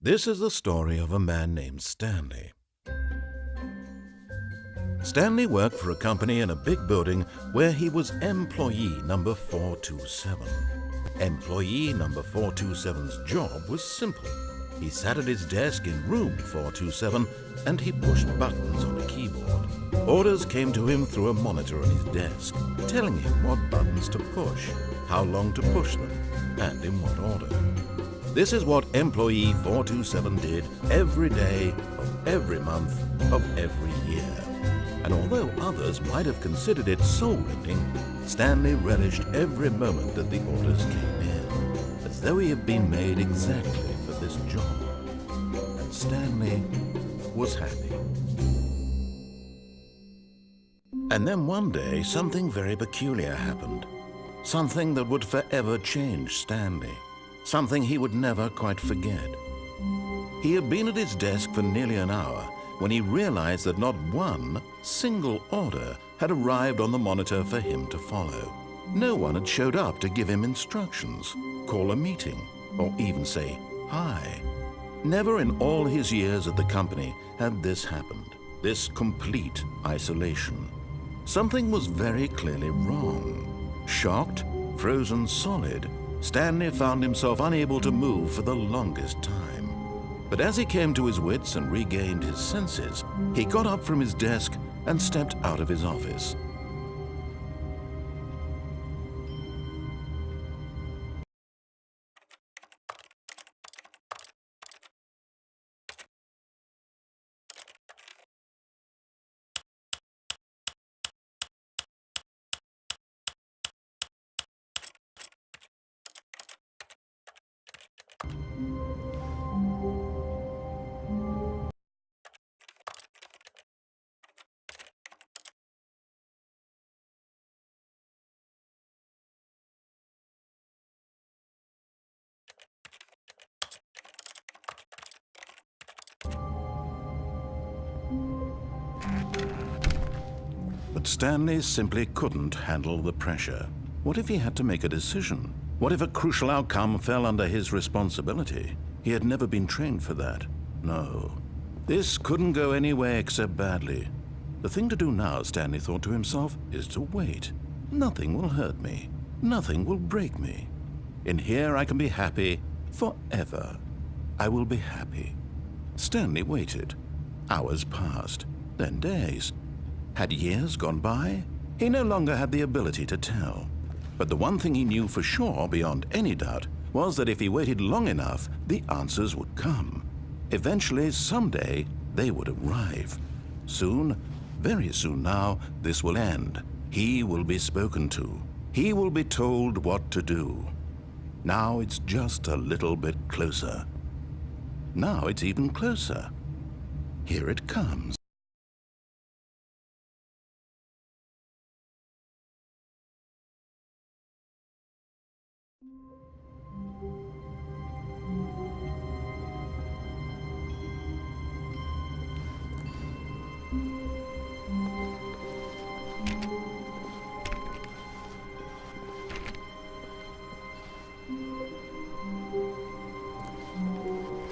This is the story of a man named Stanley. Stanley worked for a company in a big building where he was employee number 427. Employee number 427's job was simple. He sat at his desk in room 427 and he pushed buttons on a keyboard. Orders came to him through a monitor on his desk, telling him what buttons to push, how long to push them, and in what order. This is what employee 427 did every day of every month of every year. And although others might have considered it soul-rending, Stanley relished every moment that the orders came in, as though he had been made exactly for this job. And Stanley was happy. And then one day, something very peculiar happened. Something that would forever change Stanley. Something he would never quite forget. He had been at his desk for nearly an hour when he realized that not one single order had arrived on the monitor for him to follow. No one had showed up to give him instructions, call a meeting, or even say hi. Never in all his years at the company had this happened, this complete isolation. Something was very clearly wrong. Shocked, frozen solid, Stanley found himself unable to move for the longest time. But as he came to his wits and regained his senses, he got up from his desk and stepped out of his office. But Stanley simply couldn't handle the pressure. What if he had to make a decision? What if a crucial outcome fell under his responsibility? He had never been trained for that. No. This couldn't go any way except badly. The thing to do now, Stanley thought to himself, is to wait. Nothing will hurt me. Nothing will break me. In here I can be happy forever. I will be happy. Stanley waited. Hours passed, then days. Had years gone by? He no longer had the ability to tell. But the one thing he knew for sure, beyond any doubt, was that if he waited long enough, the answers would come. Eventually, someday, they would arrive. Soon, very soon now, this will end. He will be spoken to. He will be told what to do. Now it's just a little bit closer. Now it's even closer. Here it comes.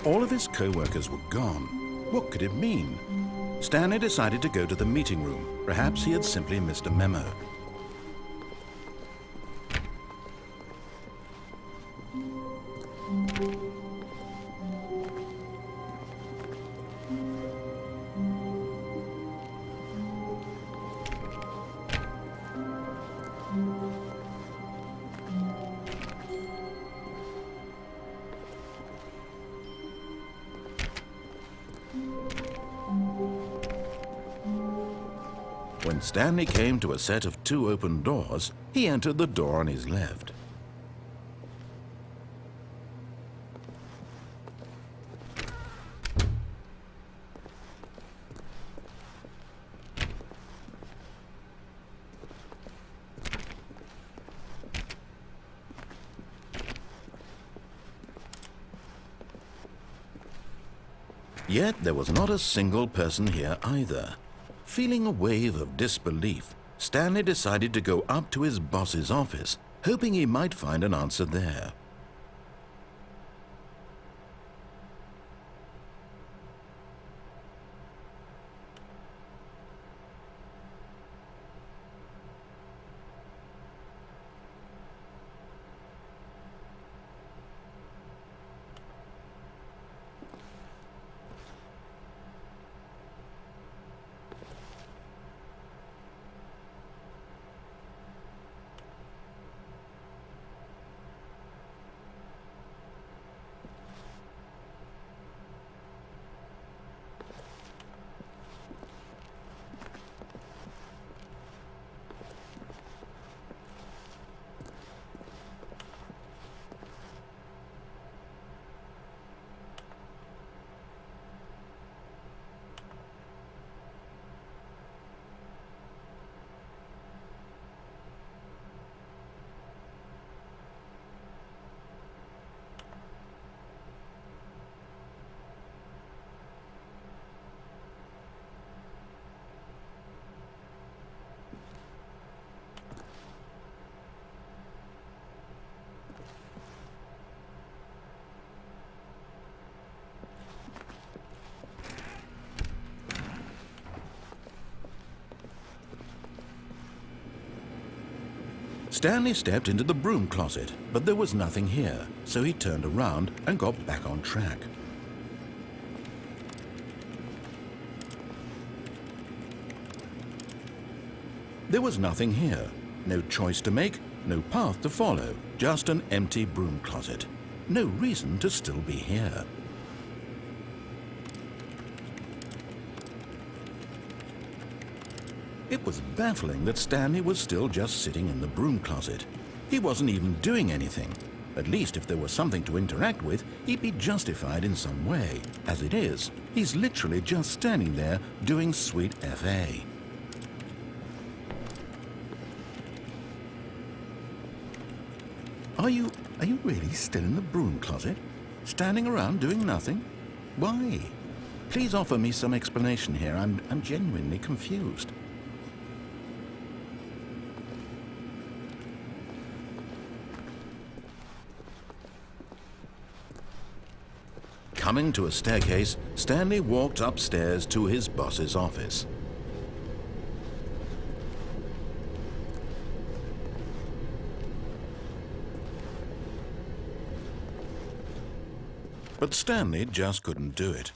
All of his co-workers were gone. What could it mean? Stanley decided to go to the meeting room. Perhaps he had simply missed a memo. When Stanley came to a set of 2 open doors, he entered the door on his left. Yet there was not a single person here either. Feeling a wave of disbelief, Stanley decided to go up to his boss's office, hoping he might find an answer there. Stanley stepped into the broom closet, but there was nothing here, so he turned around and got back on track. There was nothing here. No choice to make, no path to follow, just an empty broom closet. No reason to still be here. It was baffling that Stanley was still just sitting in the broom closet. He wasn't even doing anything. At least if there was something to interact with, he'd be justified in some way. As it is, he's literally just standing there doing sweet FA. Are you really still in the broom closet? Standing around doing nothing? Why? Please offer me some explanation here. I'm genuinely confused. Coming to a staircase, Stanley walked upstairs to his boss's office. But Stanley just couldn't do it.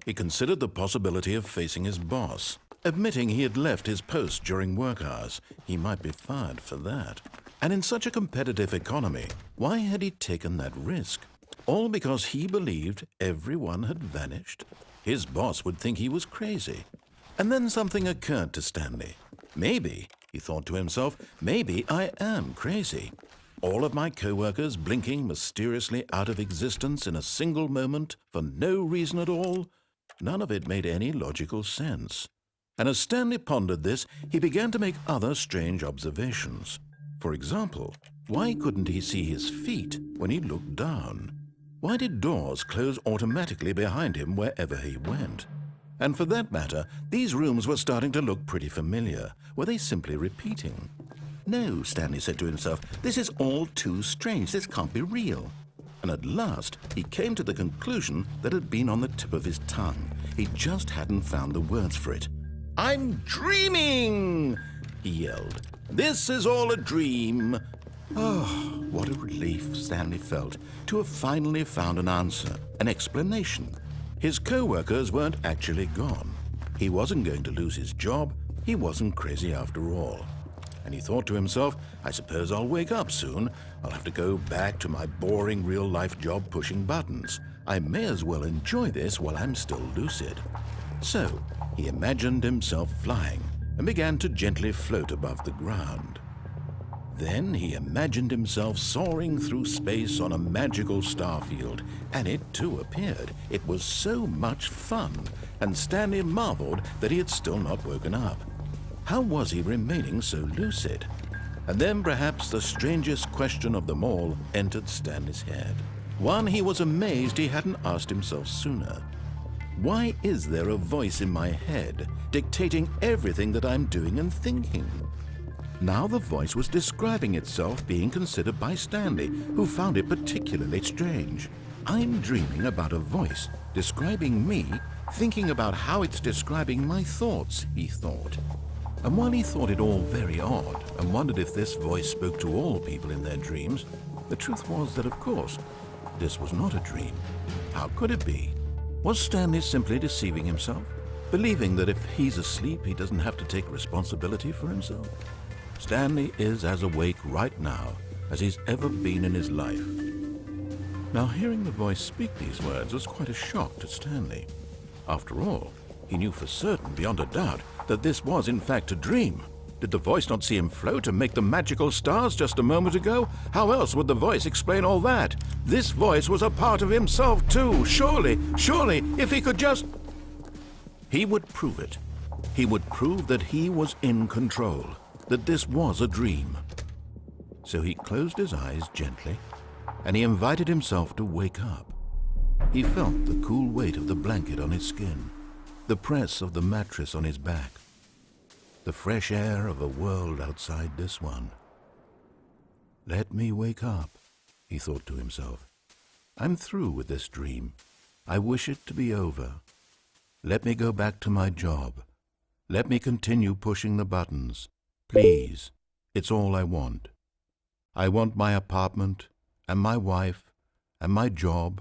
He considered the possibility of facing his boss. Admitting he had left his post during work hours, he might be fired for that. And in such a competitive economy, why had he taken that risk? All because he believed everyone had vanished? His boss would think he was crazy. And then something occurred to Stanley. Maybe, he thought to himself, maybe I am crazy. All of my co-workers blinking mysteriously out of existence in a single moment for no reason at all? None of it made any logical sense. And as Stanley pondered this, he began to make other strange observations. For example, why couldn't he see his feet when he looked down? Why did doors close automatically behind him wherever he went? And for that matter, these rooms were starting to look pretty familiar. Were they simply repeating? No, Stanley said to himself, this is all too strange. This can't be real. And at last, he came to the conclusion that had been on the tip of his tongue. He just hadn't found the words for it. "I'm dreaming!" he yelled. "This is all a dream." Oh, what a relief Stanley felt to have finally found an answer, an explanation. His co-workers weren't actually gone. He wasn't going to lose his job. He wasn't crazy after all. And he thought to himself, I suppose I'll wake up soon. I'll have to go back to my boring real-life job pushing buttons. I may as well enjoy this while I'm still lucid. So he imagined himself flying and began to gently float above the ground. Then he imagined himself soaring through space on a magical starfield, and it too appeared. It was so much fun, and Stanley marveled that he had still not woken up. How was he remaining so lucid? And then perhaps the strangest question of them all entered Stanley's head. One he was amazed he hadn't asked himself sooner. Why is there a voice in my head dictating everything that I'm doing and thinking? Now the voice was describing itself being considered by Stanley, who found it particularly strange. I'm dreaming about a voice describing me, thinking about how it's describing my thoughts, he thought. And while he thought it all very odd and wondered if this voice spoke to all people in their dreams, the truth was that, of course, this was not a dream. How could it be? Was Stanley simply deceiving himself, believing that if he's asleep, he doesn't have to take responsibility for himself? Stanley is as awake right now as he's ever been in his life. Now, hearing the voice speak these words was quite a shock to Stanley. After all, he knew for certain, beyond a doubt, that this was in fact a dream. Did the voice not see him float and make the magical stars just a moment ago? How else would the voice explain all that? This voice was a part of himself too. Surely, if he could just... He would prove it. He would prove that he was in control, that this was a dream. So he closed his eyes gently, and he invited himself to wake up. He felt the cool weight of the blanket on his skin, the press of the mattress on his back, the fresh air of a world outside this one. Let me wake up, he thought to himself. I'm through with this dream. I wish it to be over. Let me go back to my job. Let me continue pushing the buttons. Please, it's all I want. I want my apartment and my wife and my job.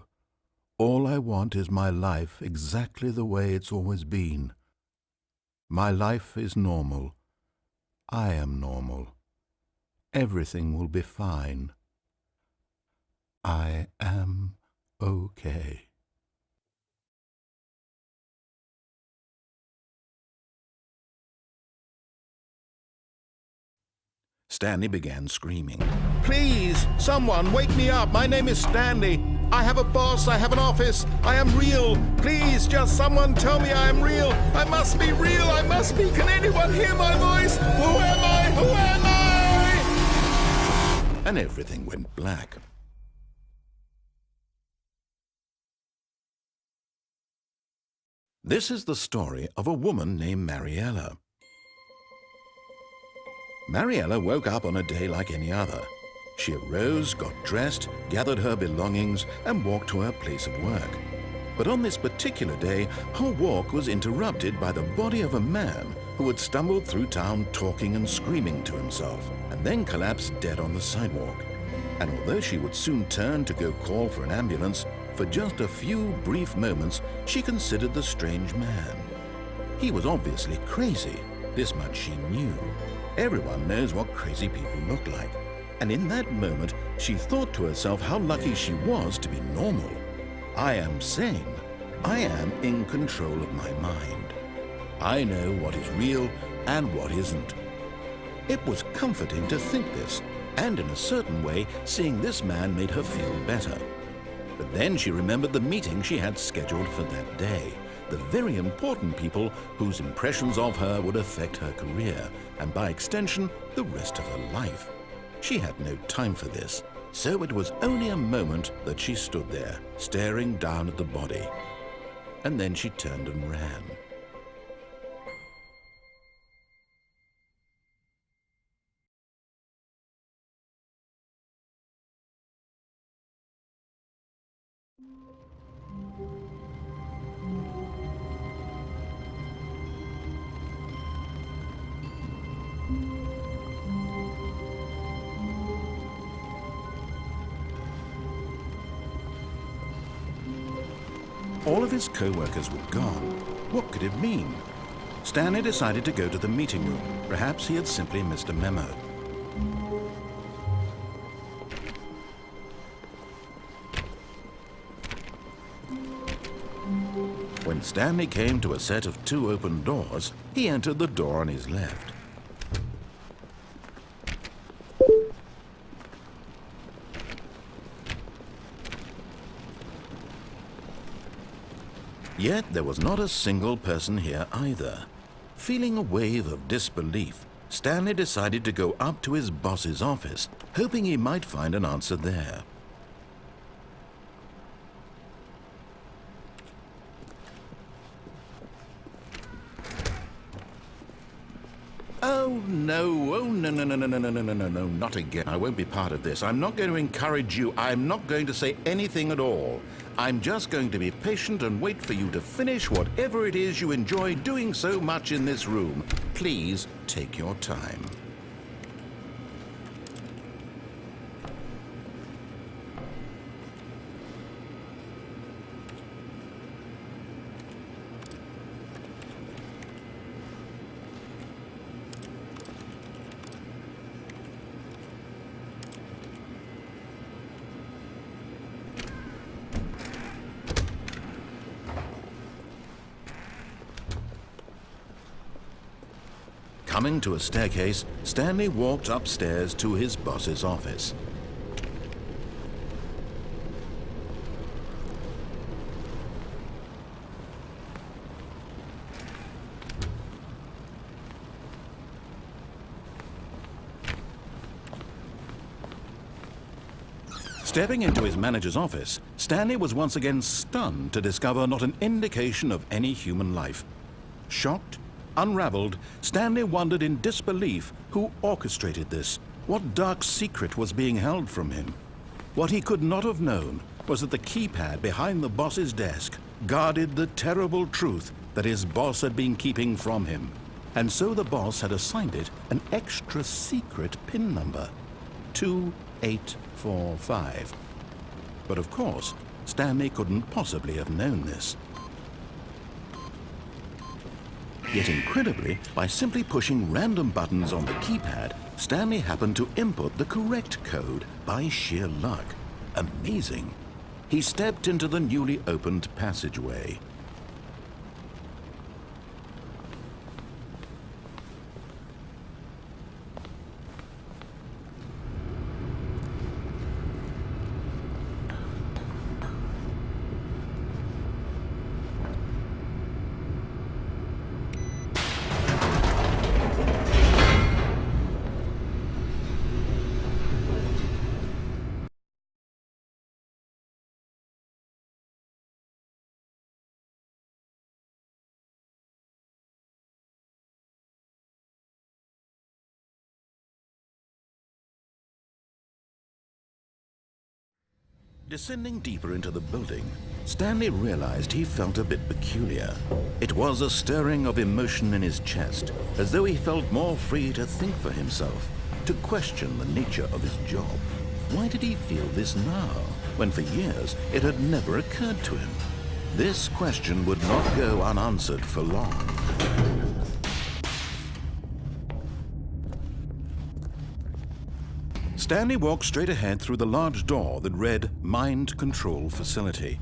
All I want is my life exactly the way it's always been. My life is normal. I am normal. Everything will be fine. I am okay. Stanley began screaming. Please, someone, wake me up. My name is Stanley. I have a boss. I have an office. I am real. Please, just someone tell me I am real. I must be real. I must be. Can anyone hear my voice? Who am I? Who am I? And everything went black. This is the story of a woman named Mariella. Mariella woke up on a day like any other. She arose, got dressed, gathered her belongings, and walked to her place of work. But on this particular day, her walk was interrupted by the body of a man who had stumbled through town talking and screaming to himself, and then collapsed dead on the sidewalk. And although she would soon turn to go call for an ambulance, for just a few brief moments she considered the strange man. He was obviously crazy. This much she knew. Everyone knows what crazy people look like. And in that moment, she thought to herself how lucky she was to be normal. I am sane. I am in control of my mind. I know what is real and what isn't. It was comforting to think this, and in a certain way, seeing this man made her feel better. But then she remembered the meeting she had scheduled for that day. The very important people whose impressions of her would affect her career, and by extension, the rest of her life. She had no time for this, so it was only a moment that she stood there, staring down at the body. And then she turned and ran. All of his co-workers were gone. What could it mean? Stanley decided to go to the meeting room. Perhaps he had simply missed a memo. When Stanley came to a set of 2 open doors, he entered the door on his left. Yet there was not a single person here either. Feeling a wave of disbelief, Stanley decided to go up to his boss's office, hoping he might find an answer there. Oh no, no, not again. I won't be part of this. I'm not going to encourage you. I'm not going to say anything at all. I'm just going to be patient and wait for you to finish whatever it is you enjoy doing so much in this room. Please take your time. Coming to a staircase, Stanley walked upstairs to his boss's office. Stepping into his manager's office, Stanley was once again stunned to discover not an indication of any human life. Shocked, unraveled, Stanley wondered in disbelief who orchestrated this. What dark secret was being held from him? What he could not have known was that the keypad behind the boss's desk guarded the terrible truth that his boss had been keeping from him. And so the boss had assigned it an extra secret PIN number. 2 845. But of course, Stanley couldn't possibly have known this. Yet incredibly, by simply pushing random buttons on the keypad, Stanley happened to input the correct code by sheer luck. Amazing. He stepped into the newly opened passageway. Descending deeper into the building, Stanley realized he felt a bit peculiar. It was a stirring of emotion in his chest, as though he felt more free to think for himself, to question the nature of his job. Why did he feel this now, when for years it had never occurred to him? This question would not go unanswered for long. Stanley walked straight ahead through the large door that read Mind Control Facility.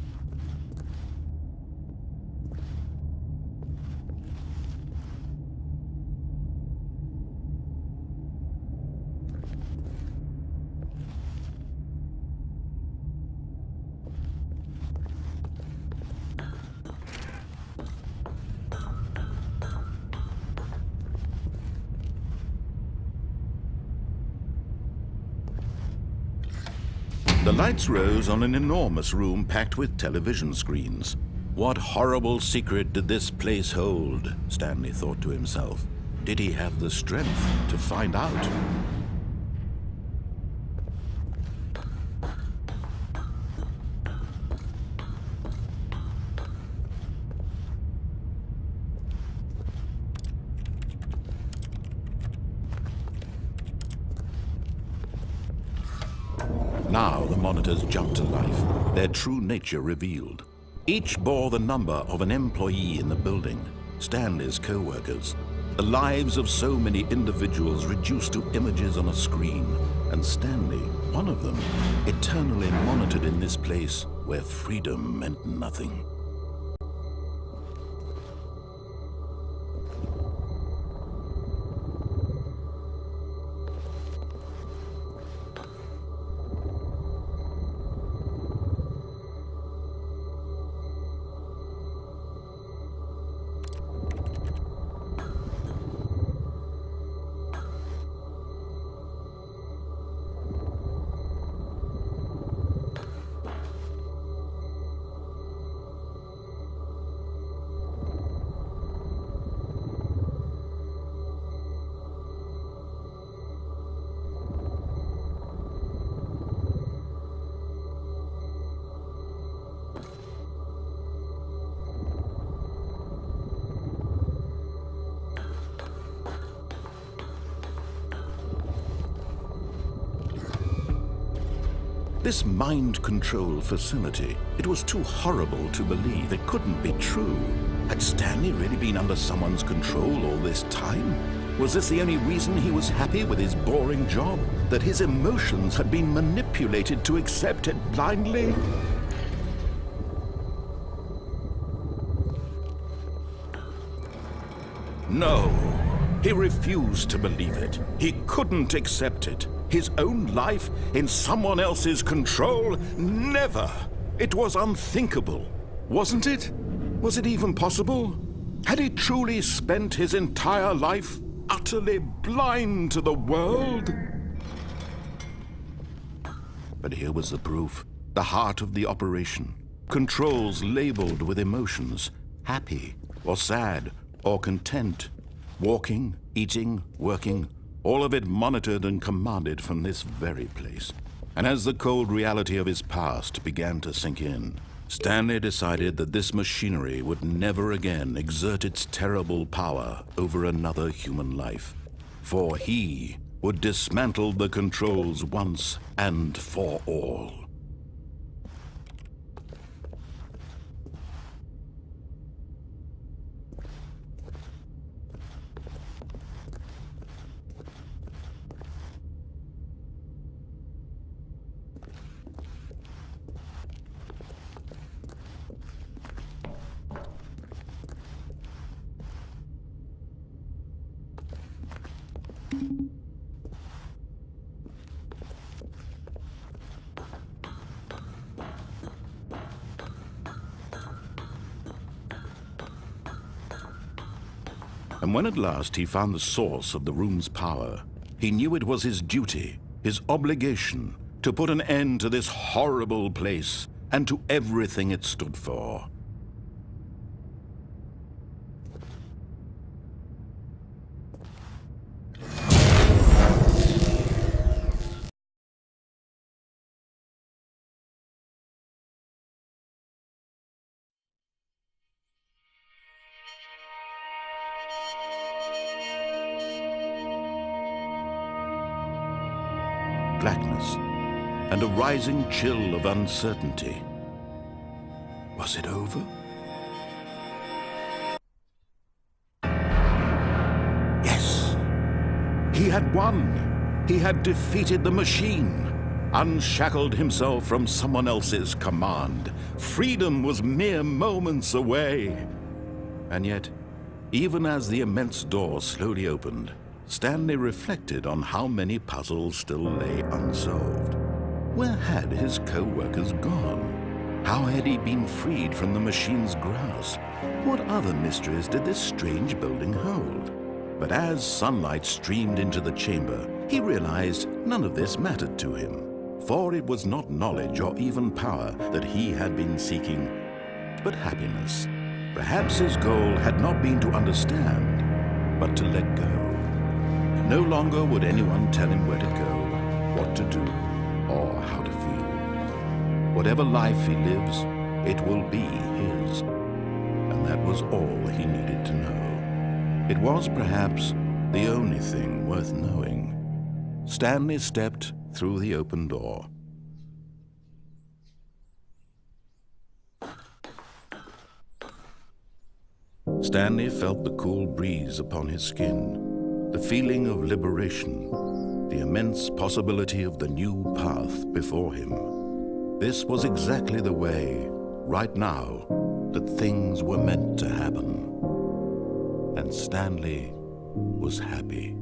The lights rose on an enormous room packed with television screens. What horrible secret did this place hold? Stanley thought to himself. Did he have the strength to find out? Now the monitors jumped to life, their true nature revealed. Each bore the number of an employee in the building, Stanley's co-workers. The lives of so many individuals reduced to images on a screen, and Stanley, one of them, eternally monitored in this place where freedom meant nothing. This mind control facility, it was too horrible to believe. It couldn't be true. Had Stanley really been under someone's control all this time? Was this the only reason he was happy with his boring job? That his emotions had been manipulated to accept it blindly? No, he refused to believe it. He couldn't accept it. His own life in someone else's control? Never! It was unthinkable, wasn't it? Was it even possible? Had he truly spent his entire life utterly blind to the world? But here was the proof, the heart of the operation. Controls labeled with emotions, happy or sad or content, walking, eating, working, all of it monitored and commanded from this very place. And as the cold reality of his past began to sink in, Stanley decided that this machinery would never again exert its terrible power over another human life. For he would dismantle the controls once and for all. And when at last he found the source of the room's power, he knew it was his duty, his obligation, to put an end to this horrible place and to everything it stood for. Blackness and a rising chill of uncertainty. Was it over? Yes! He had won! He had defeated the machine, unshackled himself from someone else's command. Freedom was mere moments away. And yet, even as the immense door slowly opened, Stanley reflected on how many puzzles still lay unsolved. Where had his co-workers gone? How had he been freed from the machine's grasp? What other mysteries did this strange building hold? But as sunlight streamed into the chamber, he realized none of this mattered to him, for it was not knowledge or even power that he had been seeking, but happiness. Perhaps his goal had not been to understand, but to let go. No longer would anyone tell him where to go, what to do, or how to feel. Whatever life he lives, it will be his. And that was all he needed to know. It was perhaps the only thing worth knowing. Stanley stepped through the open door. Stanley felt the cool breeze upon his skin. The feeling of liberation, the immense possibility of the new path before him. This was exactly the way, right now, that things were meant to happen. And Stanley was happy.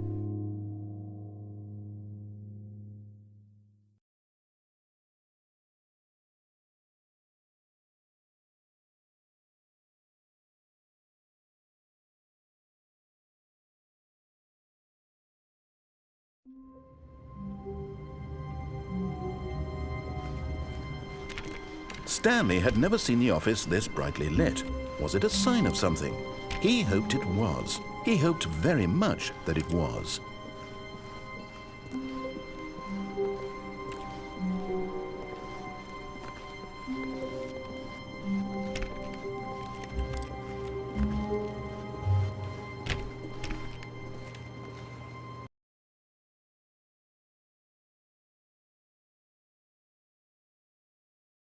Stanley had never seen the office this brightly lit. Was it a sign of something? He hoped it was. He hoped very much that it was.